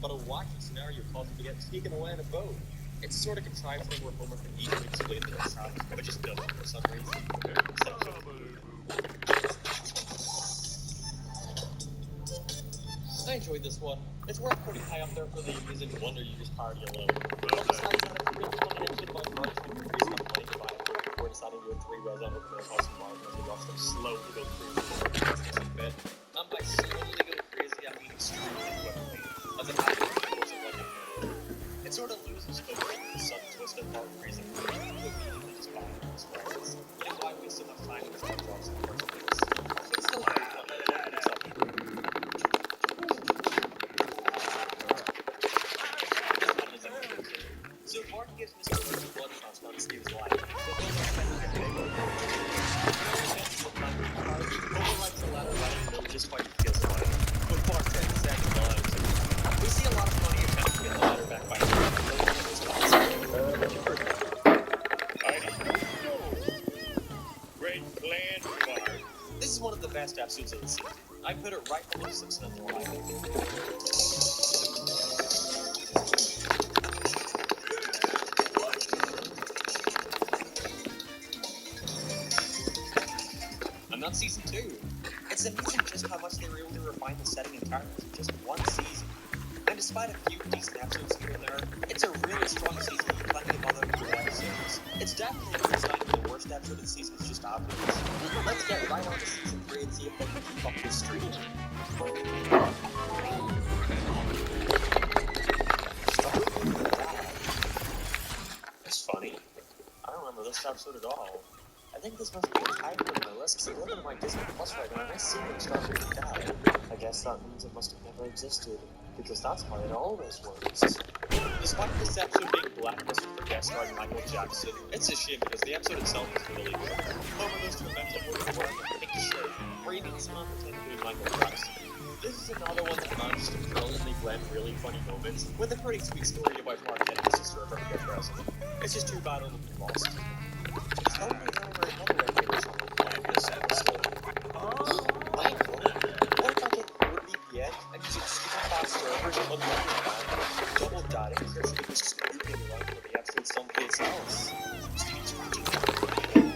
but a wacky scenario caused him to get taken away in a boat. It's sort of contrived thing where Homer can easily explain the mishap, but just doesn't for some reason. I enjoyed this one. It's worth putting high up there for the amusing wonder you just party alone. Besides that, it's a real fun episode about Marge trying to raise enough money to buy a car before deciding to do a 3-res on Oakland House and Marge as he watched them slowly go crazy. And by slowly go crazy, I mean extremely quickly. As it happens, of course, like a minute. It sort of loses focus when the sudden twist of Marge raising money to immediately just buy his friends. And why waste so much time in this one drops in the first place? It's still very fun. So Martin gives Mr. Rose a blood transplant to save his life. Homer writes a letter letting him know just how he feels about it. But Bart sends lives. We see a lot of funny attempts to get the letter back by I don't know. Great plan, Bart. This is one of the best episodes of the season. I put it right below Simpson and the Line. Not season 2. It's amazing just how much they were able to refine the setting and characters in just one season. And despite a few decent episodes here and there, it's a really strong season with plenty of other good episodes. It's definitely a good sign that the worst episode of the season is just obvious. Let's get right on to season 3 and see if they can keep up this streak. It's funny. I don't remember this episode at all. I think this must be a title on my list because I look at my Disney Plus right now and I see it start with Dad. I guess that means it must have never existed, because that's how it always works. Despite this episode being blacklisted for guest starring Michael Jackson, it's a shame because the episode itself is really good. Homer goes to a mental work and pink shirt, where he meets someone pretending to be Michael Jackson. This is another one that manages to brilliantly blend really funny moments with a pretty sweet story about Mark getting his sister a birthday present. It's just too bad it'll be lost. Tell me over another episode of this episode. Michael, what if I get your VPN and use it super fast servers and unlock your phone? Double data encryption is just moving around when the episode someplace else.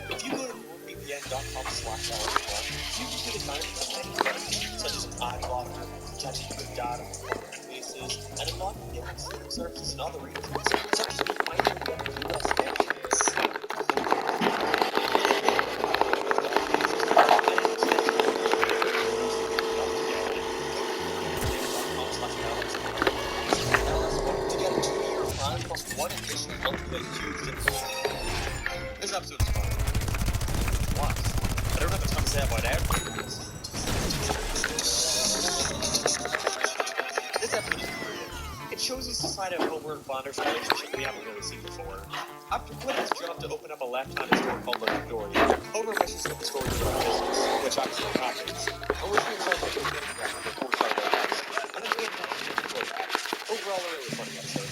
If you go to nordvpn.com/LSR, you can take advantage of many benefits such as an ad blocker, protecting your data from databases, and unlocking different streaming services and other reasons, such as being mindful of US entries. One additional ultimate huge difference. This episode is fun. What? I don't have a ton to say about everything. This episode is great. It shows us the side of Homer and Flanders' relationship we haven't really seen before. After quitting his job to open up a left-handed store called the Victoria, Homer wishes that the store would go out of business, which actually happens. I wish we saw like a good record before starting that. And I'm doing that before that. Overall, a really funny episode.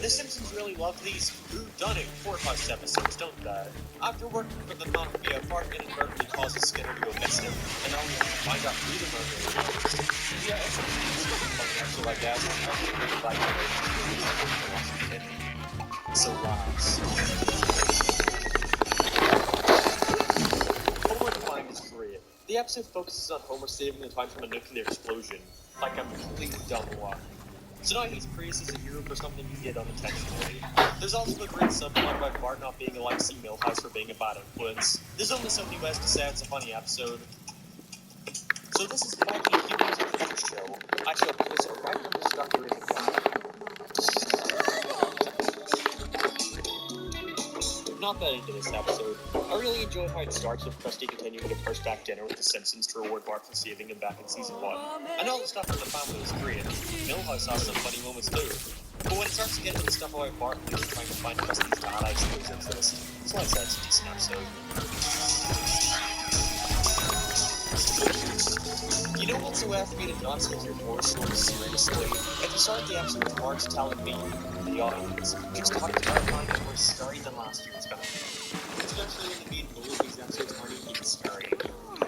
The Simpsons really love these whodunit courthouse episodes, don't they? After working for the mafia, Bart inadvertently causes Skinner to go missing, and now we have to find out who the murderer is. Yeah, it's a funny episode, I guess. I really like it. So last. Homer Defined is great. The episode focuses on Homer saving the town from a nuclear explosion, like a completely dumb luck. So now he's praised as a hero for something he did unintentionally. There's also a great subplot about Bart not being allowed to see Milhouse for being a bad influence. There's only so many ways to say it's a funny episode. So this is Mikey Humans of the Future Show. Actually, I'll post it right under the stuff you're in the Not that into this episode. I really enjoyed how it starts with Krusty continuing to push back dinner with the Simpsons to reward Bart for saving him back in season 1. And all the stuff with the family is great. Milhouse has some funny moments too. But when it starts to get into the stuff about Bart and he's trying to find Krusty's bad ideas exist, so I said it's a decent episode. You know what's a way for me to not take your horror stories seriously? If you start the episode with Marge telling me, the audience, just how terrifying and more scary than last year's gonna be. Especially when the main goal of these episodes aren't even scary.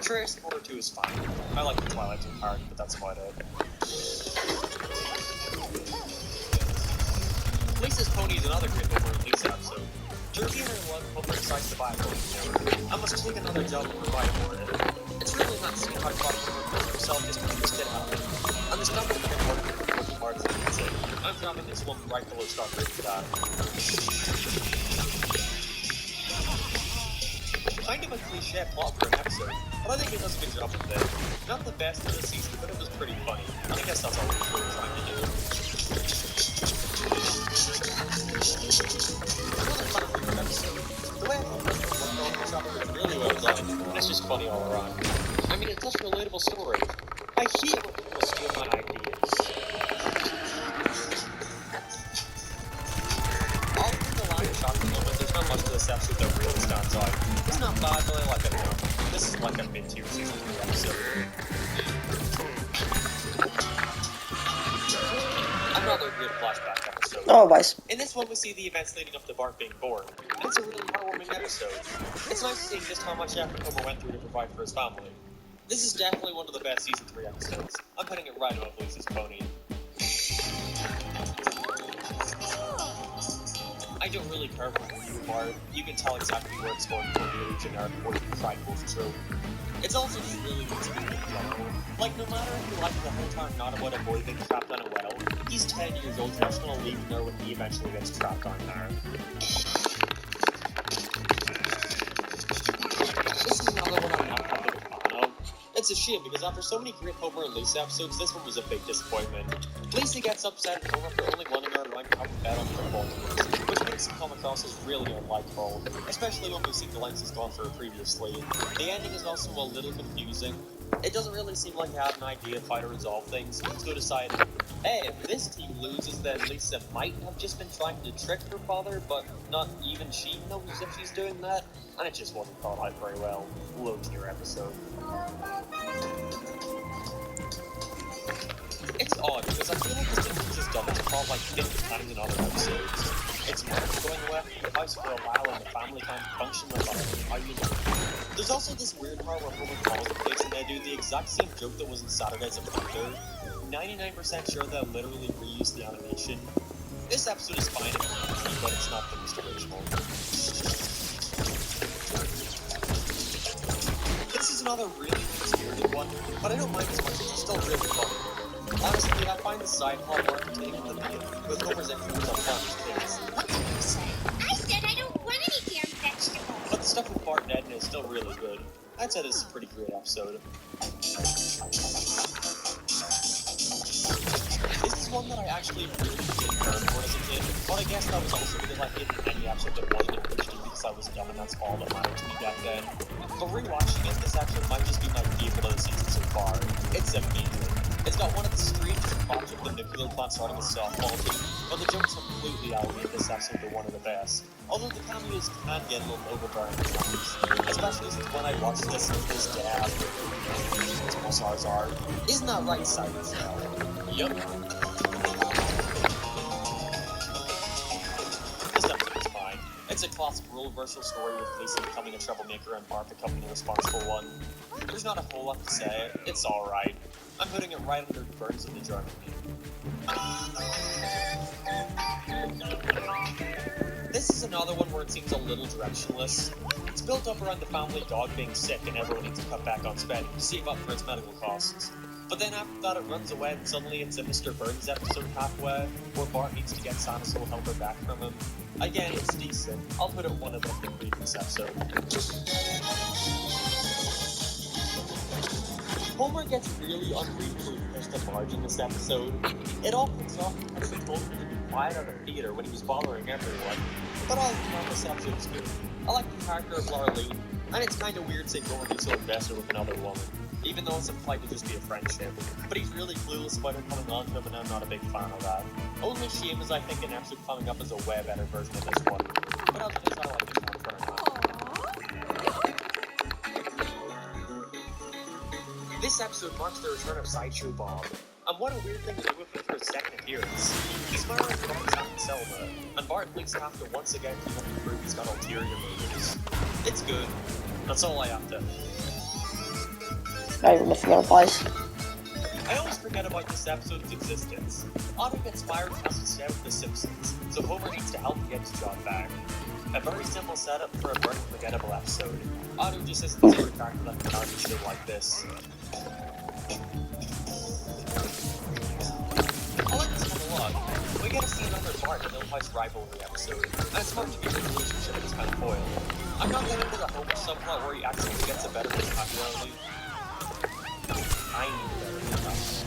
Atreus 1 or 2 is fine. I like the Twilight Zone part, but that's about it. Lisa's Pony is another great Homer and Lisa episode. Jerky and her love Homer decides to buy a pony together. I must take another job and provide for it. It's really not seen how far Homer kills himself just to make this kid happy. And there's nothing more working hard than he say. I'm dropping this one right below start rate for that. Kind of a cliche plot for an episode, but I think it does a good job with it. Not the best of the season, but it was pretty funny. I guess that's all we're really trying to do. Another fun and weird episode. The way I thought this was really well done, and it's just funny all around. I mean, it's such a relatable story. I hate when people steal my ideas. All in the line of shocking moments, there's not much to this episode that really stands out. It's not bad, but I like it enough. This is like a mid-tier season 3 episode. Another good flashback episode. Oh, nice. In this one, we see the events leading up to Bart being born, and it's a really heartwarming episode. It's nice seeing just how much effort Homer went through to provide for his family. This is definitely one of the best season 3 episodes. I'm putting it right above Lisa's Pony. I don't really care what you are. You can tell exactly where it's going for really generic or tribal trope. It's also just really good speaking in general. Like, no matter if you like the whole time not about a boy being trapped on a well, he's 10 years old, just gonna leave there when he eventually gets trapped on there. This is another one I'm not that big a fan of. It's a shame because after so many great Homer and Lisa episodes, this one was a big disappointment. Lisa gets upset at Homer for only wanting her around to have a bet on football teams, which makes him come across as really unlikable, especially when we've seen the lengths he's gone through previously. The ending is also a little confusing. It doesn't really seem like he had an idea of how to resolve things, so decided, hey, if this team loses, then Lisa might have just been trying to trick her father, but not even she knows if she's doing that, and it just wasn't thought out very well. Low tier episode. It's odd, because I feel like this difference is done to plot like 50 times in other episodes. It's Mark going away from the house for a while and the family can't function without how you look. There's also this weird part where Homer calls the place and they do the exact same joke that was in Saturday's Adventure. 99% sure they'll literally reuse the animation. This episode is fine, but it's not the most original. This is another really spirited one, but I don't mind as much as it's still really funny. Honestly, I find the side plot more entertaining than the main, with Homer's influence on Bart's kids. What did you say? I said I don't want any damn vegetables. But the stuff with Bart and Edna is still really good. I'd say this is a pretty great episode. This is one that I actually really didn't care for as a kid, but I guess that was also because I didn't any episode that wasn't in HD because I was dumb and that's all that mattered to me back then. But rewatching it, this episode might just be my favorite of the season so far. It's amazing. It's got one of the strangest plots of the nuclear plant starting a softball team, but the jokes completely elevate this episode to one of the best. Although the cameos can get a little overbearing at times, especially since when I watched this, his dad, as Pulsars are. Isn't that right, Cyrus? Yup. This episode is fine. It's a classic role reversal story with Lisa becoming a troublemaker and Bart becoming the responsible one. There's not a whole lot to say. It's alright. I'm putting it right under Burns of the German. This is another one where it seems a little directionless. It's built up around the family dog being sick and everyone needs to cut back on spending to save up for its medical costs. But then after that it runs away and suddenly it's a Mr. Burns episode halfway, where Bart needs to get Santa so he'll help her back from him. Again, it's decent. I'll put it one of the previous episode. Homer gets really unreasonably pushed at large in this episode. It all kicks off because he told him to be quiet at the theater when he was bothering everyone. But all in all, this episode is good. I like the character of Laura Lee, and it's kind of weird seeing Homer be so invested with another woman, even though it's implied to just be a friendship. But he's really clueless about her coming on to him, and I'm not a big fan of that. Only shame is I think an episode coming up is a way better version of this one. But other than that, I like the character or not. This episode marks the return of Sideshow Bob, and what a weird thing to do with him for his second appearance. He's married to Bart's Aunt Selma, and Bart and Lisa have to once again keep up to prove he's got ulterior motives. It's good. That's all I have to. I forget what it was. I always forget about this episode's existence. Otto gets fired and has to stay with The Simpsons, so Homer needs to help him get his job back. A very simple setup for a very forgettable episode. Otto just isn't the sort of character that can argue shit like this. I like this one a lot. We get to see another Bart and Illinois rivalry episode, and it's smart to be a relationship that's kind of foiled. I'm not getting into the Homer subplot where he accidentally gets a better vocabulary. I need a better vocabulary.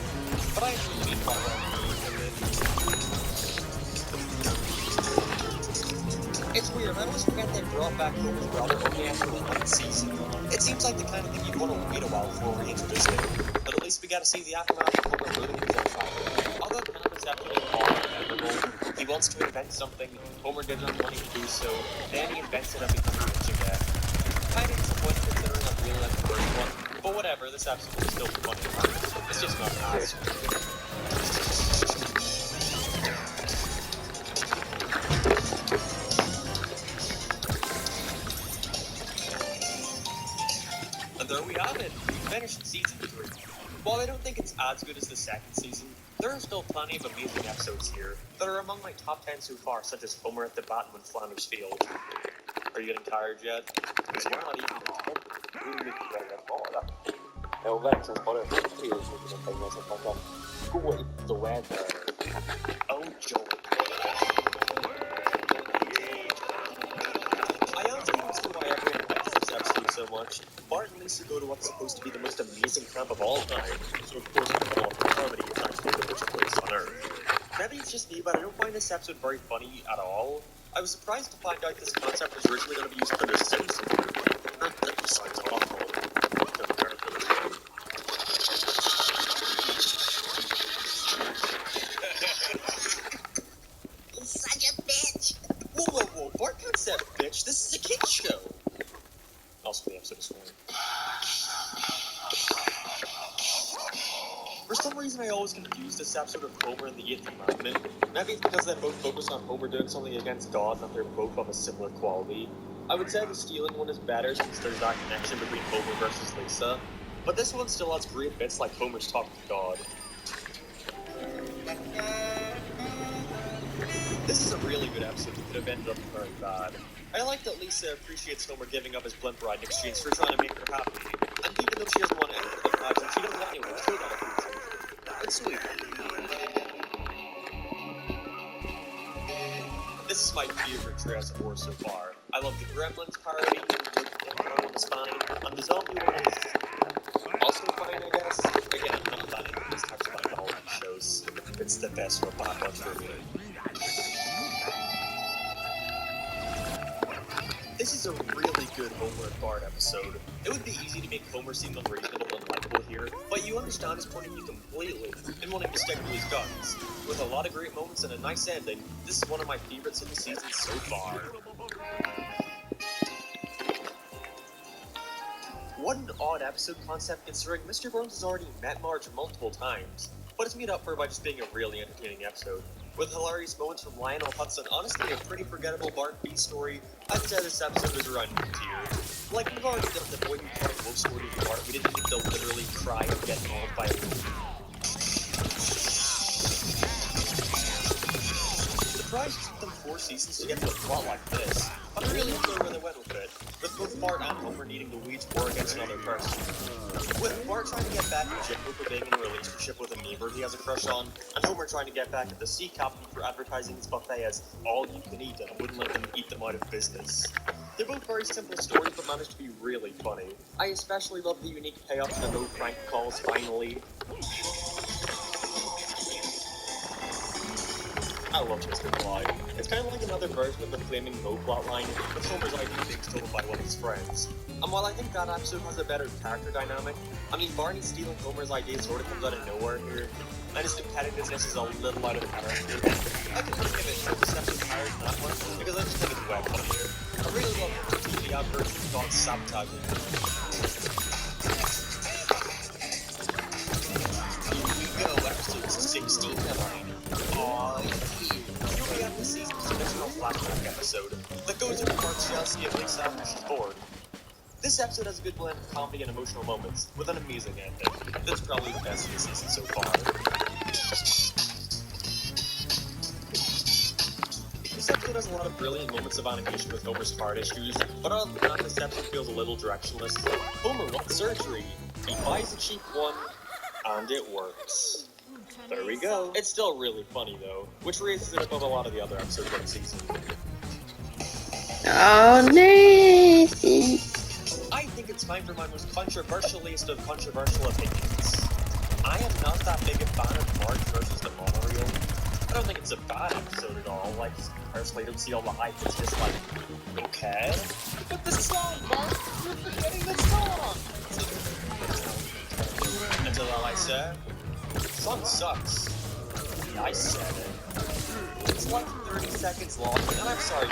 But I actually mean quite well with it. It's weird, I always forget they brought back Homer's brother only after one season. It seems like the kind of thing you'd want to wait a while before reintroducing it, but at least we got to see the aftermath of Homer ruining his own father. Although the comics have to be all memorable, he wants to invent something, Homer gives him money to do so, then he invents it and becomes rich again. Kinda disappointing considering I really like the first one, but whatever, this episode is still funny. It's just not as good. And there we have it. We finished season 3. While I don't think it's as good as the second season, there are still plenty of amazing episodes here that are among my top 10 so far, such as Homer at the Bat and Flanders Field. Are you getting tired yet? Because you're not even the weather. Oh, Joey. I honestly don't see why everyone likes this episode so much. Bart and Lisa go to what's supposed to be the most amazing camp of all time, so of course comedy is actually the worst place on Earth. Maybe it's just me, but I don't find this episode very funny at all. I was surprised to find out this concept was originally going to be used for The Simpsons. That sounds awful. Such a bitch. Whoa, Bart can't say bitch, this is a kid's show. Also, the episode is funny. For some reason, I always confuse this episode of Homer and the Eighth Commandment. Maybe it's because they both focus on Homer doing something against God and that they're both of a similar quality. I would say the stealing one is better since there's that connection between Homer versus Lisa, but this one still has great bits like Homer's talking to God. This is a really good episode that could have ended up very bad. I like that Lisa appreciates Homer giving up his blimp ride in exchange for trying to make her happy, and even though she doesn't want anything to happen, she doesn't anyway, so that it's sweet. This is my favorite Treehouse of Horror so far. I love the Gremlins parody, the one is fine, and the zombie one is also fine, I guess. Again, I'm not planning on these types of mythology shows. It's the best for Black Bunch for me. This is a really good Homer and Bart episode. It would be easy to make Homer seem unreasonable and likable here, but you understand his point of view completely, and wanting to stick to his guns. With a lot of great moments and a nice ending, this is one of my favorites of the season so far. What an odd episode concept considering Mr. Burns has already met Marge multiple times, but it's made up for by just being a really entertaining episode. With hilarious moments from Lionel Hutz, honestly a pretty forgettable Bart B story, I'd say this episode is around mid-tier. Like, we've already done the Boy Who Cried Wolf story with Bart, we didn't need to literally cry and get mauled by a wolf. Surprised it took them 4 seasons to get to a plot like this, but I really enjoy where they went with it, with both Bart and Homer needing to wage war against another person. With Bart trying to get back at Jimbo for being in a relationship with a neighbor he has a crush on, and Homer trying to get back at the sea captain for advertising his buffet as all you can eat and wouldn't let them eat them out of business. They're both very simple stories but managed to be really funny. I especially love the unique payoff to the no prank calls finally. I love Mr. Clyde. It's kind of like another version of the Flaming Mo plotline, with Homer's idea being stolen by one of his friends. And while I think that episode has a better character dynamic, I mean Barney stealing Homer's idea sort of comes out of nowhere here, and his competitiveness is a little out of character. I can think of it for this episode higher than that one, because I just think it's way funnier. I really love the TV ad version of God sabotaging. Here we go, episode 16 headline. Here we have the season's traditional flashback episode that goes over Bart's jealousy of Lisa after she's bored. This This episode has a good blend of comedy and emotional moments, with an amazing ending. That's probably the best of the season so far. This episode has a lot of brilliant moments of animation with Homer's heart issues, but other than that, this episode feels a little directionless. Homer wants surgery. He buys a cheap one, and it works. There we go. It's still really funny though, which raises it above a lot of the other episodes of the season. Oh, Nathan. I think it's time for my most controversialist of controversial opinions. I am not that big a fan of Marge versus the monorail. I don't think it's a bad episode at all. Like, personally, I don't see all the hype. It's just like, okay. But the song, Marge! You're forgetting the song! Until all I said, the song sucks. Yeah, I said it. It's like 30 seconds long, and I'm sorry,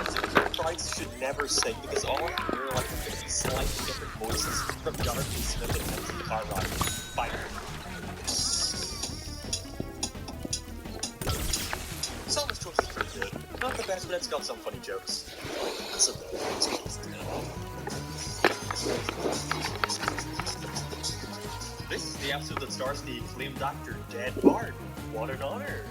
Price should never sing because all I hear are like 50 slightly different voices from Jonathan Smith and Nancy Cartwright. Fine. Song's choice is pretty good. Not the best, but it's got some funny jokes. That's a This is the episode that stars the acclaimed actor Dead Bart. What an honor!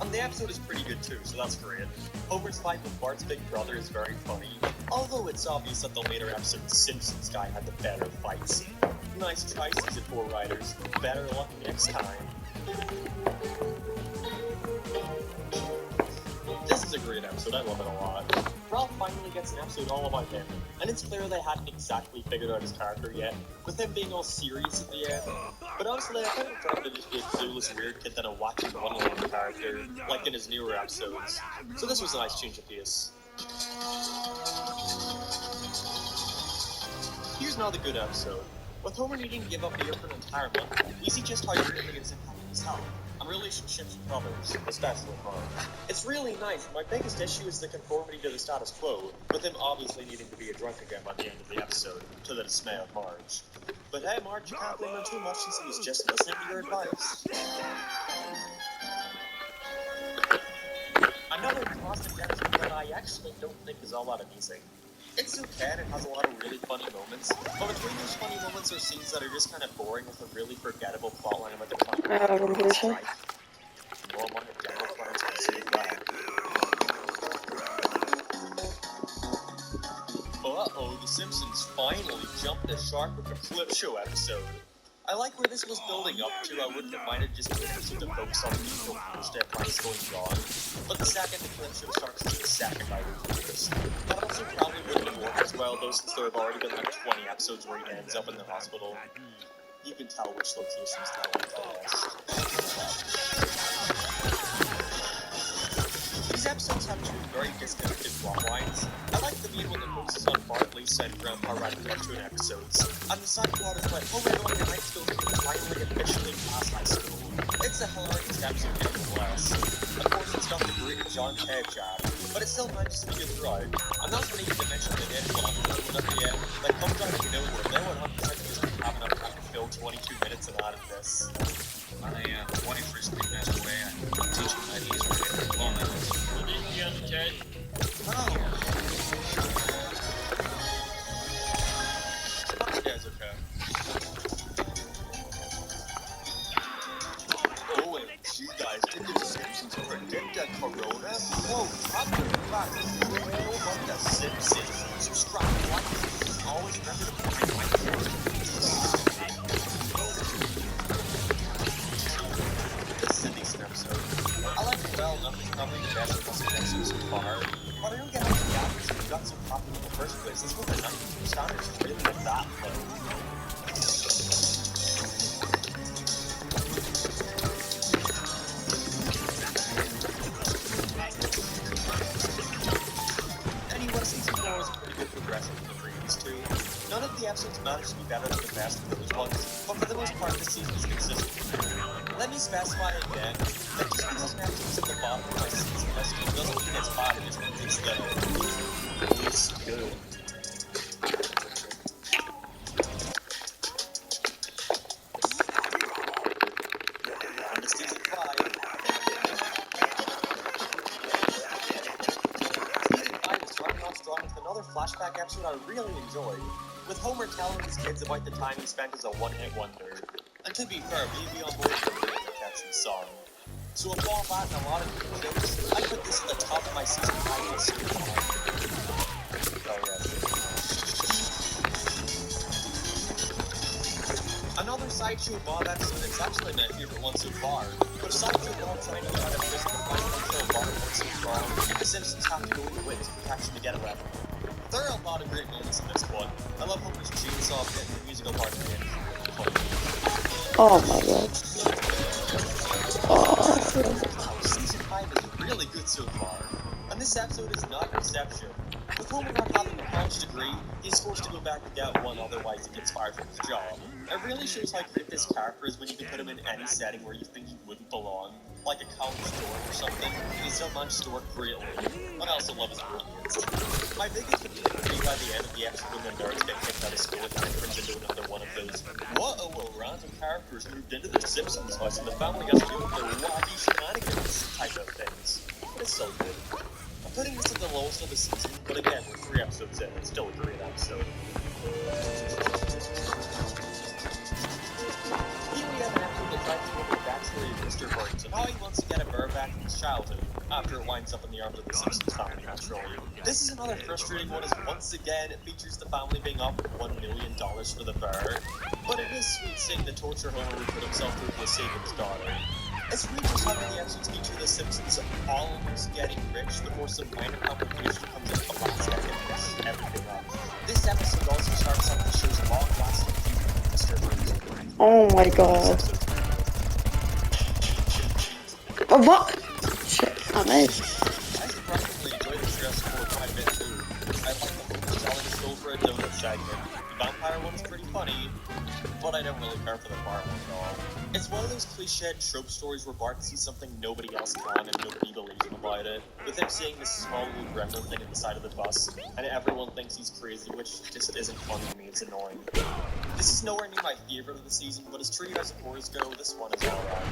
And the episode is pretty good too, so that's great. Homer's fight with Bart's big brother is very funny, although it's obvious that the later episode The Simpsons guy had the better fight scene. Nice try, season 4 writers. Better luck next time. This is a great episode, I love it a lot. Ralph finally gets an episode all about him, and it's clear they hadn't exactly figured out his character yet, with him being all serious at the end. But honestly, I kind of prefer him to just be a clueless weird kid than a wacky one-line character, like in his newer episodes. So this was a nice change of pace. Here's another good episode. With Homer needing to give up beer for an entire month, we see just how drinking is impacting his health, and relationships with others, especially Marge. It's really nice, and my biggest issue is the conformity to the status quo, with him obviously needing to be a drunk again by the end of the episode, to the dismay of Marge. But hey, Marge, you can't blame him too much since he was just listening to your advice. Another constant episode that I actually don't think is all that amazing. It's okay and it has a lot of really funny moments, but between those funny moments are scenes that are just kind of boring with a really forgettable plotline about the climate strike. More money general plans to save that. Uh-oh, The Simpsons finally jumped the shark with a clip show episode. I like where this was building up to. I wouldn't have minded just an episode to focus on the usual first Price going wrong, but the second the clip show sharks is the second I would do this. That also probably wouldn't have worked as well though, since there have already been like 20 episodes where he ends up in the hospital. You can tell which locations tell him best. These episodes have two very disconnected plot lines. I like the main one that focuses on Bart, Lisa, and Grandpa riding cartoon episodes, and the side plot is when Homer going to high school and finally officially pass high school. It's a hilarious episode nevertheless. Of course, it's got the great John Ted job, but it still manages to be good throughout. I'm not going to even mention the dead one at the end that comes out of nowhere. They 100% just have enough time to fill 22 minutes and out of this. My wife recently passed away. I'm teaching my niece for phone lessons. Ted. Oh. You guys okay? OMG, guys, did the Simpsons predict that Corona? Whoa, probably back. Know about the Simpsons. Subscribe, like, always remember to find my This is a decent episode. I like it well enough. It's probably the best episode so far. But I don't get how the actors got so popular in the first place. This was the 90 standards is really not that low. Anyway, season 4 is a pretty good progression from the previous two. None of the episodes managed to be better than the best of those ones, but for the most part, this season is consistent. Let me specify again that just because an episode's at the bottom of my season list doesn't mean it's bad, it just means it's the least good. On to season 5. Season 5 is starting off strong with another flashback episode I really enjoyed. with Homer telling his kids about the time he spent as a one-hit wonder. And to be fair, we'd be on board for a really catchy song. So with all that and a lot of good jokes, I put this at the top of my season 5 list. Oh yes. Another Sideshow Bob episode is actually my favorite one so far, with Sideshow Bob trying to get out of prison and finding out how Bob works so wrong, and the Simpsons have to go into witness protection to get away. There are a lot of great moments in this one. I love Homer's chainsaw bit and the musical part of the end. Oh my god. Oh. Season 5 is really good so far, and this episode is not an exception. With Homer not having a college degree, he's forced to go back to get one, otherwise he gets fired from his job. It really shows how great this character is when you can put him in any setting where you think he wouldn't belong, like a college dorm or something, and he still manages to work brilliantly. But I also love his brilliance. My biggest complaint would be by the end of the episode when the nerds get kicked out of school and it turns into another one of those whoa, random characters moved into the Simpsons house and the family has to deal with their wacky shenanigans type of things. But it's so good. I'm putting this at the lowest of the season, but again, we're 3 episodes in, it's still a great episode. Here we have an episode that tries to look at the backstory of Mr. Burns and how he wants to get a burr back from his childhood, after it winds up in the arms of the Simpsons family, naturally. This is another frustrating one as once again it features the family being offered $1 million for the burr, but it is sweet seeing the torture Homer would put himself through for the sake of his daughter. It's weird just having the episodes feature the Simpsons almost getting rich before some minor complication comes in at the last second and messes everything up. This episode also starts off the show's long-lasting feud with Mr. Burns. Oh my god. Oh, what? Shit, I missed. I surprisingly enjoyed the stress score quite a bit too. I like the Homer selling his soul for a donut segment. The vampire one is pretty funny, but I don't really care for the bar one at all. It's one of those cliched trope stories where Bart sees something nobody else can and nobody believes him about it. With him seeing this small little gremlin thing at the side of the bus, and everyone thinks he's crazy, which just isn't funny to me, it's annoying. This is nowhere near my favorite of the season, but as true as horrors go, this one is alright.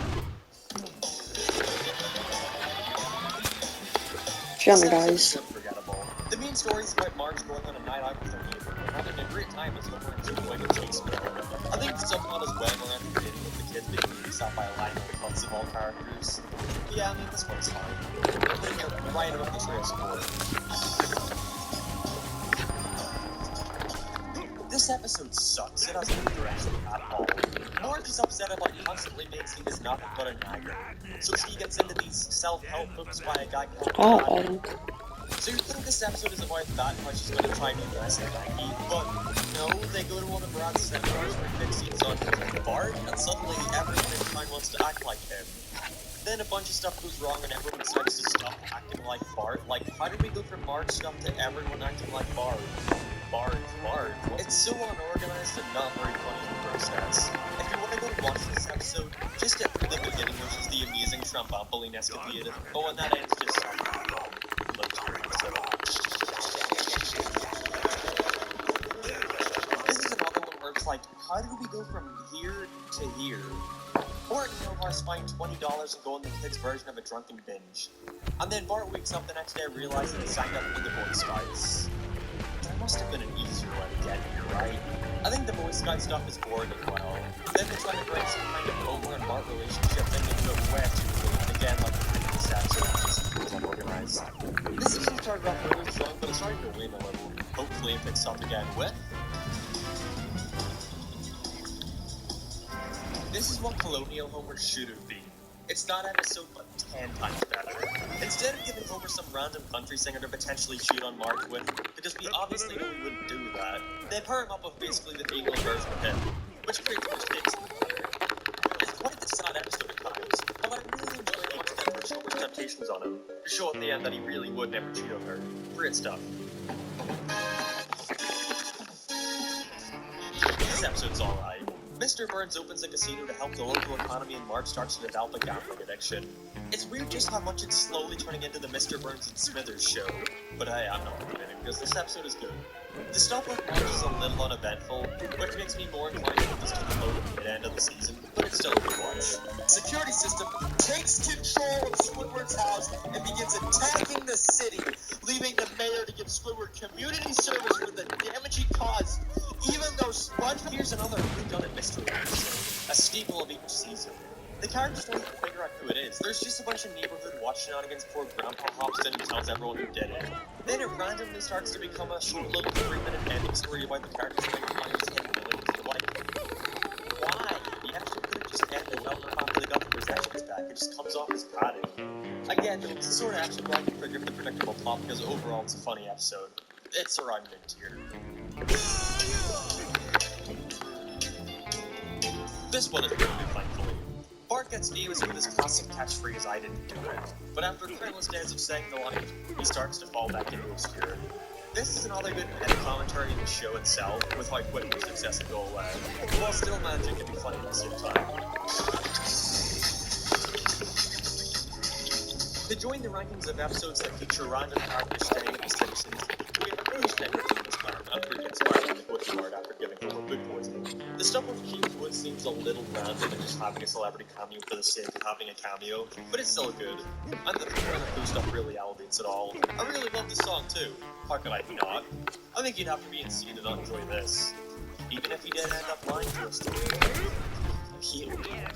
Jump, guys. Unforgettable. The main story is about Marge going on a night out with her neighbor and having a great time as Homer and Jim going to chase her. I think the subplot is well more entertaining with the kids being beat up by a line of cuts of all characters. Yeah, I mean, this one's fine. I'm putting it right about the trail score. This episode sucks. It has no direction at all. Marge is upset about constantly being seen as nothing but a nagger, so she gets into these self-help books by a guy called Uh-oh. So you think this episode is about that and how she's going to try and impress Maggie, but no, they go to one of Brad's seminars where Dick sees on Bart, and suddenly everyone in town wants to act like him. Then a bunch of stuff goes wrong and everyone decides to stop acting like Bart. Like, how did we go from Marge stuff to everyone acting like Bart? Bart. It's so unorganized and not very funny in the process. If you want to go watch this episode, just get through the beginning, which is the amazing trampoline escapade. Oh, and that ends just This is another one where it's like, how did we go from here to here? Bart and Homer spend $20 and go on the kids' version of a drunken binge. And then Bart wakes up the next day realizing he signed up for the Boy Scouts. There must have been an easier way to get here, right? I think the Boy Scout stuff is boring as well. Then they try to bring some kind of Homer and Bart relationship thing into it way too early. And again, like the previous episode, just feels unorganized. This season started off really strong, but it's starting to wane a little. Hopefully it picks up again with... This is what Colonial Homer should have been. It's that episode, but 10 times better. Instead of giving Homer some random country singer to potentially cheat on Marge with, because we obviously know he wouldn't do that, they pair him up with basically the female version of him, which creates more stakes in the matter. It's quite the sad episode at times, but I really enjoyed watching them push Homer's temptations on him, to show at the end that he really would never cheat on her. Great stuff. This episode's alright. Mr. Burns opens a casino to help the local economy and Marge starts to develop a gambling addiction. It's weird just how much it's slowly turning into the Mr. Burns and Smithers show. But hey, I'm not complaining because this episode is good. The stuff with Marge is a little uneventful, which makes me more inclined to put this to the low at the end of the season, but it's still a good watch. Security system takes control of Squidward's house and begins attacking the city, leaving the mayor to give Squidward community service for the damage he caused Even though here's another whodunit mystery episode, a staple of each season. The characters don't even figure out who it is. There's just a bunch of neighborhood watch shenanigans before Grandpa hops in and tells everyone who did it. Then it randomly starts to become a short little 3-minute ending story about the characters trying to find his hidden village. Like, why? The episode could have just ended well enough after they got the possessions back. It just comes off as padding. Again, though, it's the sort of episode where I can forgive the predictable plot because overall it's a funny episode. It's around mid-tier. This one is really thankfully. Bart gets famous with his classic catchphrase, "I didn't do it." But after countless days of saying the line, he starts to fall back into obscurity. This is another good meta commentary in the show itself, with how quickly success can go away, while still managing to be funny at the same time. To join the rankings of episodes that feature random characters staying at the Simpsons, we have a British network this time, I'm pretty inspired by the Bush Bart after giving Homer food poisoning. The stuff with James Wood seems a little random and just having a celebrity cameo for the sake of having a cameo, but it's still good. And the Pooh stuff really elevates it all. I really love the song too. How could I not? I think you'd have to be insane to not enjoy this. Even if you did end up lying to us. He would do that.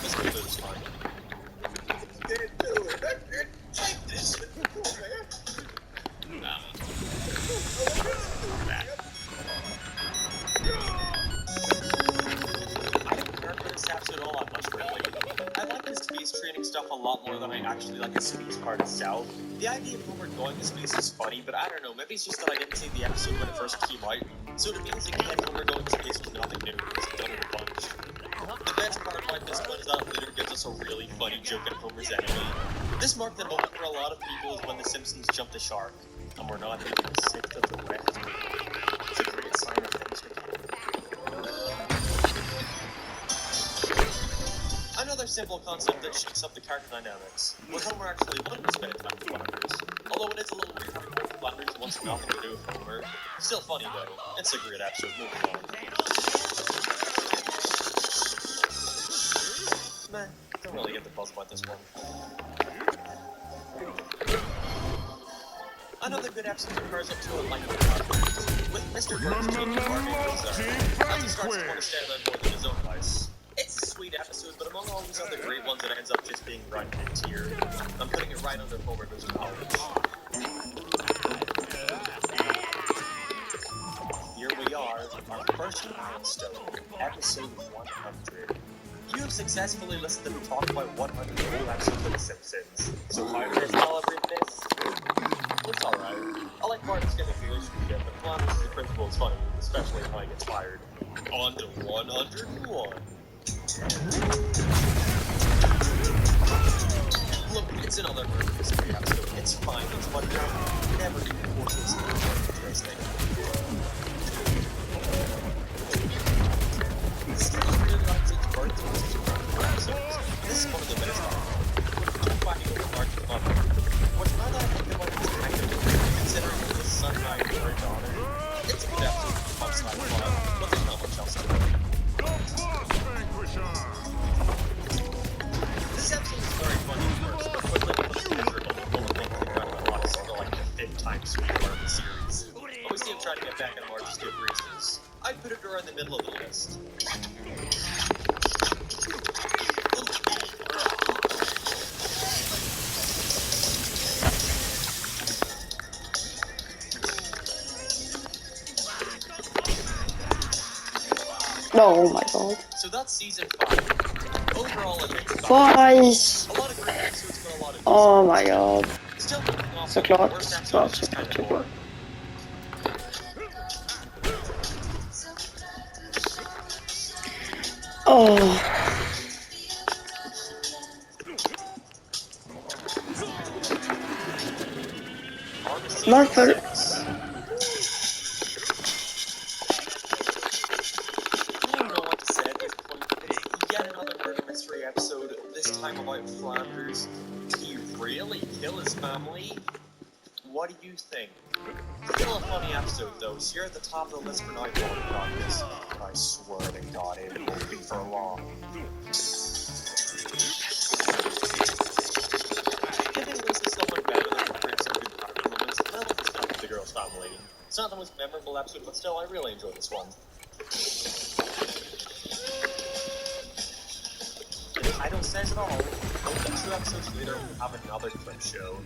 This episode is fine. Didn't do it. I didn't take this. I didn't care for this episode all that much, really. I like the space training stuff a lot more than I actually like the space part itself. The idea of Homer going to space is funny, but I don't know, maybe it's just that I didn't see the episode when it first came out, so to me as a kid, Homer going to space was nothing new, because I've done it a bunch. The best part about this one is that it later gives us a really funny joke at Homer's enemy. This marked the moment for a lot of people is when the Simpsons jumped the shark, and we're not even a sixth of the way. It's a great sign of things to come. Another simple concept that shakes up the character dynamics, where Homer actually wanted to spend time with Flanders. Although it is a little weird having both Flanders wants nothing to do with Homer. Still funny though. It's a great episode. Moving on. Meh, don't really get the buzz about this one. Another good episode occurs up to a light with Mr. Burns taking Barbie as he starts to want to stay there more than his own life. It's a sweet episode, but among all these other great ones, it ends up just being right mid-tier. I'm putting it right under Homer Goes to College. Here we are, our first milestone, episode 100. You have successfully listened to me talk about 100 whole episodes of The Simpsons. So how do I celebrate this? It's alright. I like Bart's getting a relationship, and Flanders as a principal is funny, especially when he gets fired. On to 101. Look, it's another murder mystery episode. It's fine, it's wonderful. Never even forces interesting. Steve really likes its birth episodes. This is one of the best. I'm finding it hard to love it. What's now that I think about it is kind of considering it is sunrise for her daughter. It's a good episode of upside fun, but there's not much else to it. This episode is very funny at first, but quickly becomes miserable and full of things that got a lot of sort of like the 5th time sweetheart of the series. Always see him trying to get back at Marge's good reasons. I'd put it around the middle of the list. Oh my god. So that's season 5. Overall, it makes Twice. a lot of great episodes, but a lot of Oh my god. still kicking off Så with the klart. worst episode Klart, is just kind of såklart. boring. Oh. Varför? I don't know what to say at this point. It's yet another murder mystery episode, this time about Flanders. Did he really kill his family? What do you think? Still a funny episode though, so you're at the top of the list for now practice. I swear to God, it won't be for long. I think this is somewhat better than the some good character moments. It's not the most memorable episode, but still, I really enjoyed this one. The title says it all. Only 2 episodes later, we have another clip show.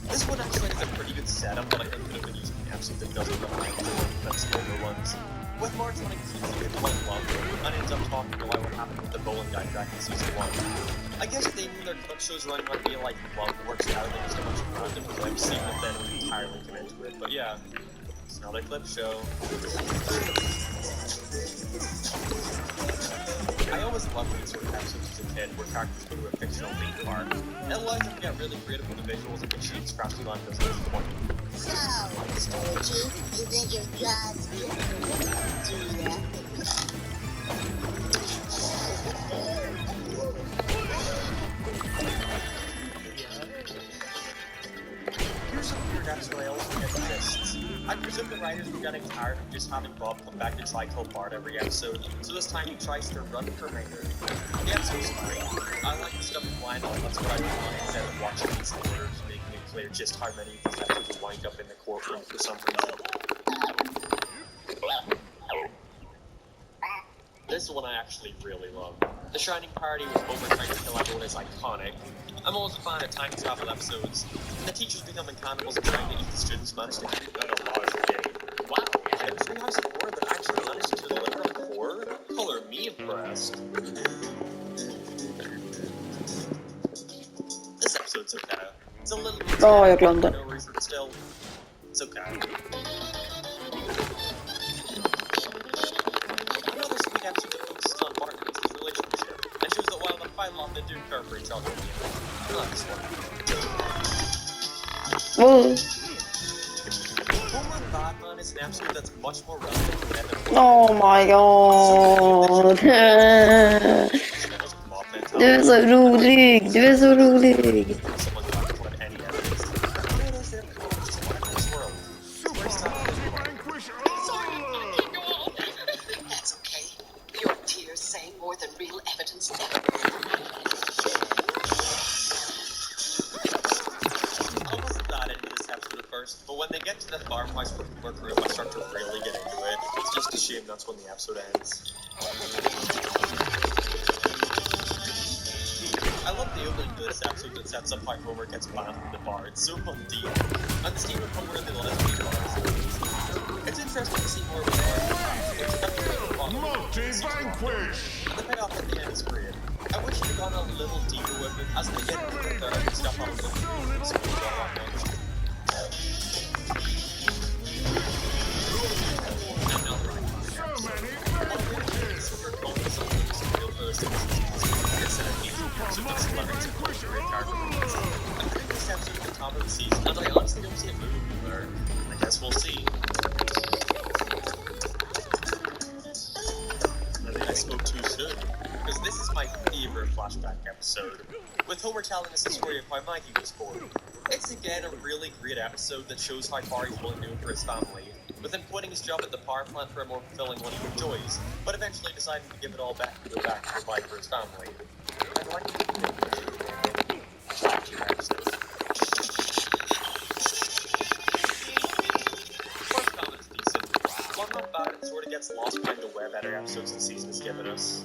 This one actually has a pretty good setup, but I think could have been used in an episode that doesn't rely on the older ones. With March wanting to keep the point love, and ends up talking about what happened with the bowling guy back in season 1. I guess they knew their clip shows running might be like love works out, they just a bunch of random clips, even if they don't entirely commit to it. But yeah, it's another clip show. I always loved these sort of episodes as a kid where characters go to a fictional theme park. It allows them to get really creative with the visuals and the cheats Crafty Land does at this point. So, Sturgy, you think your God's good? Do ya? Here's some weird episode I also get exists. I presume the writers were getting tired of just having Bob come back to try kill Bart every episode, so this time he tries to run for mayor. The episode's fine. I like the stuff in Lionel, that's what I do instead of watching these orders, making it clear just how many of these episodes wind up in the courtroom for some reason. This one I actually really love. The Shining Party with Homer trying to kill everyone is iconic. I'm always a fan of time travel episodes. And the teachers becoming cannibals and trying to eat the students manage to keep that a large game. Wow, I have 3 House of Horror that actually managed to deliver on 4? Color me impressed. This episode's okay. It's a little bit jag glömde. for no reason, but still, it's okay. Another sweet episode that focuses on Bart and his relationship, and shows that while the fight love they do care for each other. Not this one. Homer and Batman is an episode that's much more relevant than the Oh my god. Du är så rolig. Du är så rolig. That's okay. Your tears say more than real evidence ever. I wasn't that into this episode at first, but when they get to the farmhouse workroom, I start to really get into it. It's just a shame that's when the episode ends. I love the opening to this episode that sets up how Homer gets banned from the bar. It's so fun deep. And the scene with Homer and the lesbian bar. It's interesting to see more of the bar. Multi-vanquish! And the payoff at the end is great. I wish they'd gone a little deeper with it as they get into the therapy stuff on the and I honestly don't see it moving there. I guess we'll see. I think I spoke too soon, because this is my favorite flashback episode, with Homer telling us the story of how Maggie was born. It's again a really great episode that shows how far he's willing to do for his family, with him quitting his job at the power plant for a more fulfilling one he enjoys, but eventually deciding to give it all back and go back to provide for his family. I'd like to First comment is decent. While not bad, it sort of gets lost behind the web better episodes the season has given us.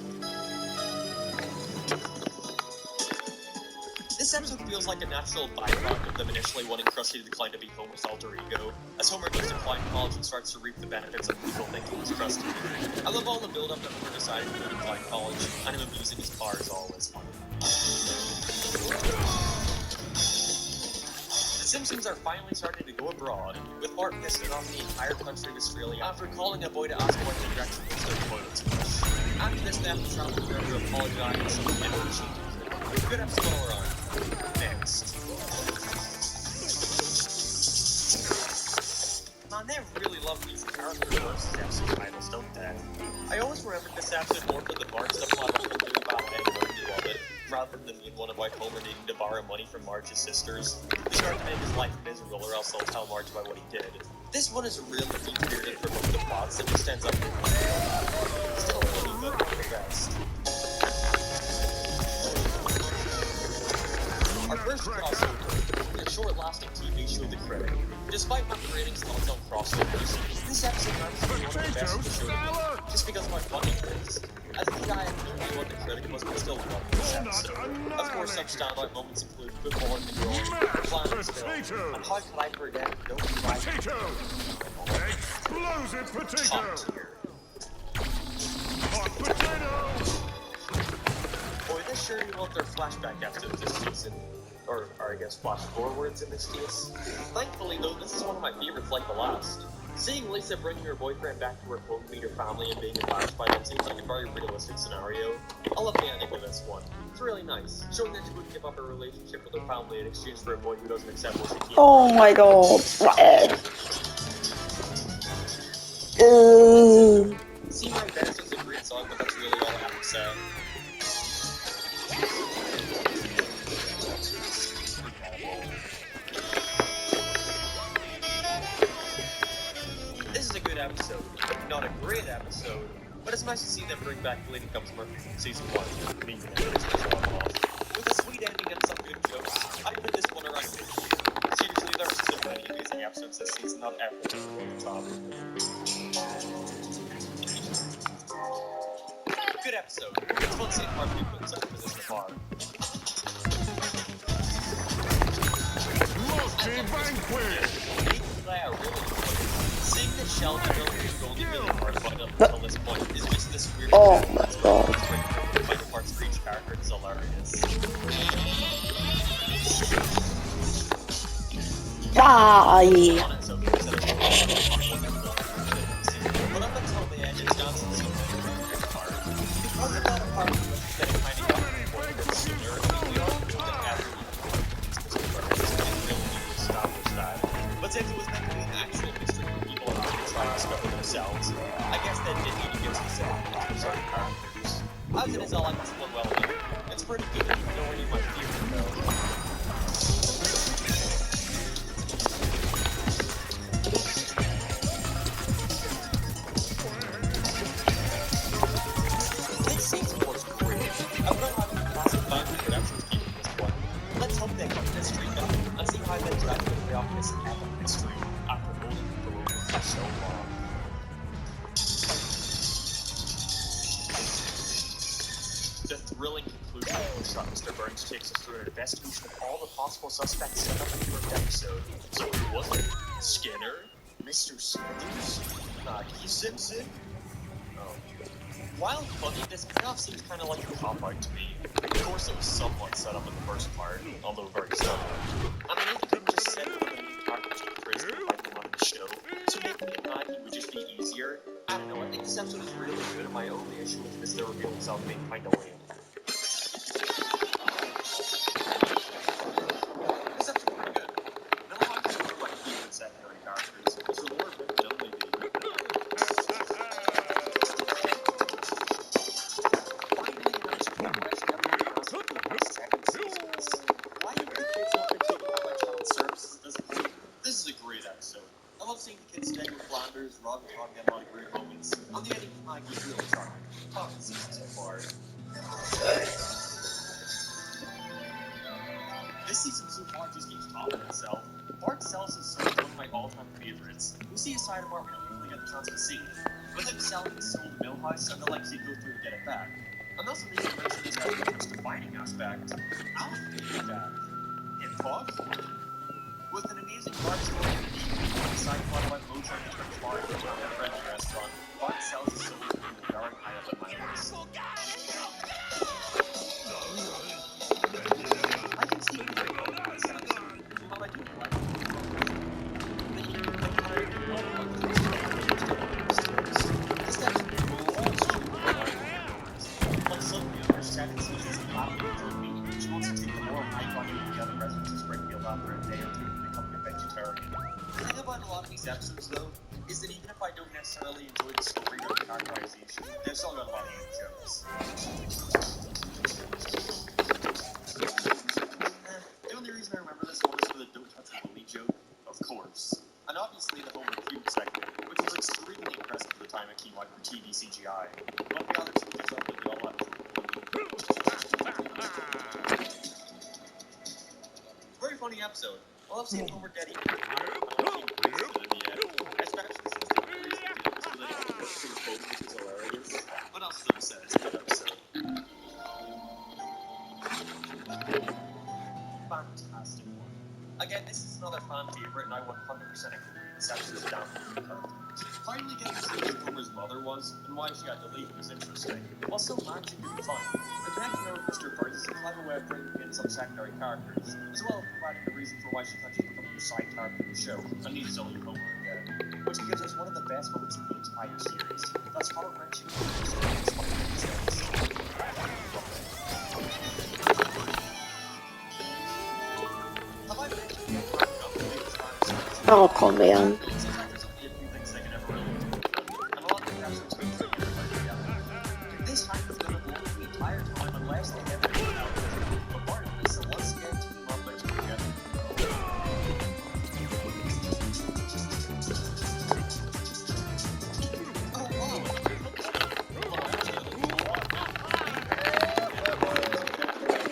This episode feels like a natural byproduct of them initially wanting Krusty to decline to be Homer's alter ego, as Homer goes to Klein College and starts to reap the benefits of people thinking he's Krusty. I love all the build-up that Homer decided to go to Klein College, and him abusing his car is always fun. The Simpsons are finally starting to go abroad, with Bart pissing off the entire country of Australia after calling a boy to ask what the direction was their toilets flush. After this, they have to travel there to apologize and cheat. Good episode all around. Next. Man, they really love these character versus episode titles, don't they? I always remembered this episode more for the Bart subplot of him doing ballet and learning to love it, rather than the main one about Homer needing to borrow money from Marge's sisters. He started to make his life miserable or else they'll tell Marge about what he did. This one is really deep-rooted for both the plots and just ends up still funny, but not the best. Our First crossover, the short-lasting TV show The Critic. Despite my ratings thoughts on crossovers, this episode might be one of the best in the show to me, just because of how funny it is. As a kid, I had no idea what The Critic was, but still loved this episode. Of course, some standout moments include football in the groin, Flanders Bill, and how could I forget Don't Be Like Potato! Explosive potato! Top tier. Hot potato! Boy, they surely want their flashback episodes this season. Or I guess flash forwards in this case. Thankfully though, this is one of my favorites like the last. Seeing Lisa bringing her boyfriend back to her home to meet her family and being embarrassed by them seems like a very realistic scenario. I love the ending of this one. It's really nice, showing that she wouldn't give up her relationship with her family in exchange for a boy who doesn't accept what she can. Oh my god. See My Best is a great song, but that's really all I have to say. This is a good episode, not a great episode, but it's nice to see them bring back Lady Comes Murphy from season 1. With a sweet ending and some good jokes, I put this one around 50. Seriously, there are so many amazing episodes this season, not everything is over the top. Good episode. It's fun seeing Mark Duke in such a position of bar. Multi-vanquish! Seeing that Sheldon has only been a part of it up until this point is just this weird. Oh my god. Final parts for each character is hilarious. Die! On its own, but up until the end, it's not so part. Because of that part, that it kind of got sooner, we all knew that after but since it was meant to be an actual mystery where people are going to try to discover themselves, I guess that did need to give some significance for certain characters. As it is, I like this one well enough. It's pretty good, even though any of my favorite though. This season was great. I'm not having a classic fan productions keeping this one. Let's hope they cut this streak up and see how they drag the play off this epic mystery after holding the road for so long. The thrilling conclusion of shot Mr. Burns takes us through an investigation of all the possible suspects set up in the first episode. So who was it? Skinner? Mr. Smithers? Maggie Simpson? Oh. While funny, this payoff seems kind of like a cop-out to me. Of course it was somewhat set up in the first part, although very subtle. I mean, they couldn't just set up an character to prison like they wanted to show, so making it Maggie would just be easier. I don't know, I think this episode is really good, and my only issue with Mr. reveal himself being kinda lame. This episode pretty good. None of my episodes are like favorite secondary characters, so more of them would only be. Finally, an extra question I've been asking for the second season is, why have the kids not been taken out by child services at this point? This is a great episode. I love seeing the kids staying with Flanders, Rob and Tom get a lot of great moments. On the ending of Maggie's really charming. Top of the season so far. This season so far just keeps topping itself. Bart Sells is one of my all-time favorites. We see a side of Bart we don't usually get the chance to see. With him selling his soul to Millhouse and the legacy go through and get it back. And that's what makes it mention this as the most defining aspect. Alf did that. In Fog? With an amazing Bart story and a side plot about Mojo and Church Bar and a friendly restaurant, Bart Sells his soul to be very high up in my list. I can see you doing all that sense. What I do like like suddenly there's 7 seasons of laughing for me. She wants to take the moral high value of the other residents of Springfield after a day or two and become a vegetarian. The thing about a lot of these episodes though is that even if I don't necessarily enjoy the story or the characterization, they've still got a lot of good jokes. The only reason I remember this one is for the don't touch a bully joke, of course. And obviously the Home Cube segment, which was extremely impressive for the time it came out for TV CGI. But the other two just don't really all that. funny episode. I love seeing Homer getting Especially since the theories he deals with it, which is hilarious. But I'll still say it's a good episode. Fantastic one. Again, this is another fan favorite, and I 100% agree. This episode's down for the Finally getting to see who Homer's mother was and why she got deleted was interesting, while still managing to be fun. And connecting her with Mr. Burns is a clever way of bringing in some secondary characters, as well as providing the reason for why she can't just become a side character in the show and needs to leave Homer again, which gives us one of the best moments in the entire series. That's heart-wrenching. Have I mentioned the Oh, kom igen. This hype is going to blow the entire time unless they ever get out. But Martin and Lisa once again team up and together.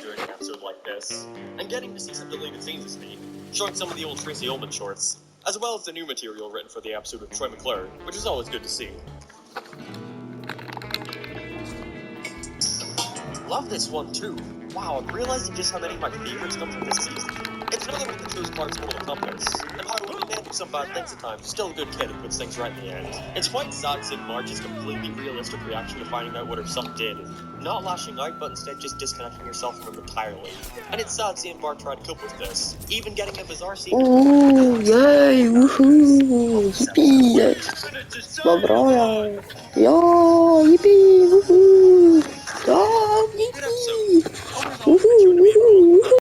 During an episode like this, and getting to see some deleted scenes is neat, showing some of the old Tracy Ullman shorts, as well as the new material written for the episode with Troy McClure, which is always good to see. Love this one too. Wow, I'm realizing just how many of my favorites come from this season. It's another one that shows Clark's moral compass, and how when he man do some bad things at times, still a good kid and puts things right in the end. It's quite sad seeing Marge's completely realistic reaction to finding out what her son did, not lashing out, but instead just disconnecting herself from him entirely. And it's sad seeing Bart try to cope with this, even getting a bizarre sequel. Ooh, yay, woohoo, yippee. Vad bra jag är. Ja, yippee, woohoo. Ja, Good yippee. episode. Homer's always been shown to be a